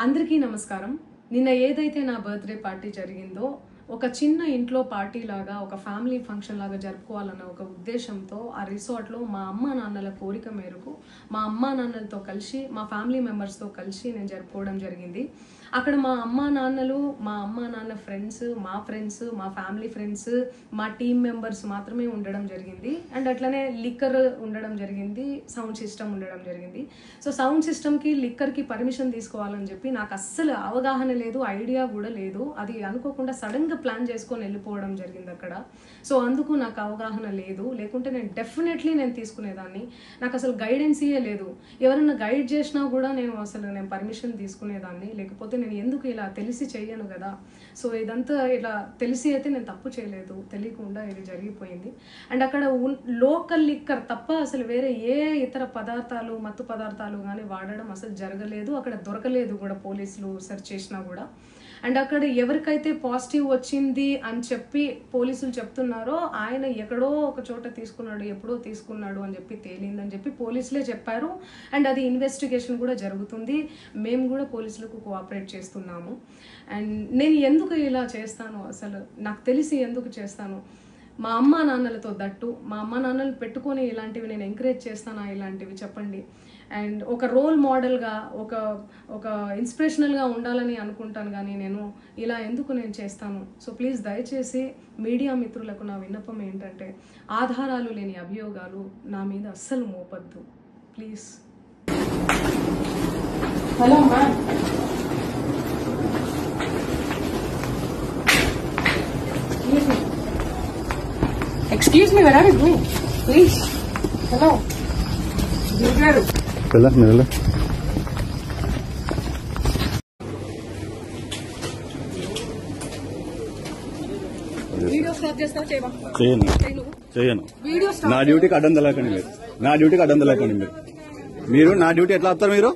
అందరికీ నమస్కారం. నిన్న ఏదైతే నా బర్త్డే పార్టీ జరిగిందో ఒక చిన్న ఇంట్లో పార్టీ లాగా ఒక ఫ్యామిలీ ఫంక్షన్ లాగా జరుపుకోవాలన్న ఒక ఉద్దేశంతో ఆ రిసార్ట్లో మా అమ్మా నాన్నల కోరిక మేరకు మా అమ్మా నాన్నలతో కలిసి మా ఫ్యామిలీ మెంబర్స్తో కలిసి నేను జరుపుకోవడం జరిగింది. అక్కడ మా అమ్మా నాన్న ఫ్రెండ్స్, మా ఫ్యామిలీ ఫ్రెండ్స్, మా టీమ్ మెంబర్స్ మాత్రమే ఉండడం జరిగింది. అండ్ అట్లనే లిక్కర్ ఉండడం జరిగింది, సౌండ్ సిస్టమ్ ఉండడం జరిగింది. సో సౌండ్ సిస్టమ్కి లిక్కర్కి పర్మిషన్ తీసుకోవాలని చెప్పి నాకు అస్సలు అవగాహన లేదు, ఐడియా కూడా లేదు. అది అనుకోకుండా సడన్గా ప్లాన్ చేసుకొని వెళ్ళిపోవడం జరిగింది అక్కడ. సో అందుకు నాకు అవగాహన లేదు, లేకుంటే నేను డెఫినెట్లీ తీసుకునేదాన్ని. నాకు అసలు గైడెన్సీయే లేదు. ఎవరైనా గైడ్ చేసినా కూడా నేను పర్మిషన్ తీసుకునేదాన్ని, లేకపోతే నేను ఎందుకు ఇలా తెలిసి చెయ్యను కదా. సో ఇదంతా ఇలా తెలిసి అయితే నేను తప్పు చేయలేదు, తెలియకుండా ఇది జరిగిపోయింది. అండ్ అక్కడ లోకల్ లిక్కర్ తప్ప అసలు వేరే ఏ ఇతర పదార్థాలు, మత్తు పదార్థాలు కానీ వాడడం అసలు జరగలేదు. అక్కడ దొరకలేదు కూడా, పోలీసులు సెర్చ్ చేసినా కూడా. అండ్ అక్కడ ఎవరికైతే పాజిటివ్ వచ్చింది అని చెప్పి పోలీసులు చెప్తున్నారో ఆయన ఎక్కడో ఒక చోట తీసుకున్నాడు, ఎప్పుడో తీసుకున్నాడు అని చెప్పి తేలిందని చెప్పి పోలీసులే చెప్పారు. అండ్ అది ఇన్వెస్టిగేషన్ కూడా జరుగుతుంది. మేము కూడా పోలీసులకు కోఆపరేట్ చేస్తున్నాము. అండ్ నేను ఎందుకు ఇలా చేస్తాను, అసలు నాకు తెలిసి ఎందుకు చేస్తాను, మా అమ్మా నాన్నలతో దట్టు మా అమ్మా నాన్నలు పెట్టుకొని ఇలాంటివి నేను ఎంకరేజ్ చేస్తానా, ఇలాంటివి చెప్పండి. అండ్ ఒక రోల్ మోడల్గా, ఒక ఇన్స్పిరేషనల్గా ఉండాలని అనుకుంటాను, కానీ నేను ఇలా ఎందుకు చేస్తాను. సో ప్లీజ్ దయచేసి మీడియా మిత్రులకు నా విన్నపం ఏంటంటే, ఆధారాలు లేని అభియోగాలు నా మీద అస్సలు మోపద్దు please. Hello ma'am. Excuse me, where are you going? Please. Hello. Mira. Video stop చేస్తావా చేయవా? చేయను. నా డ్యూటీకి అడ్డం తెలకండి మీరు. నా డ్యూటీకి అడ్డం తెలకండి మీరు. నా డ్యూటీ ఎట్లా వస్తారు మీరు?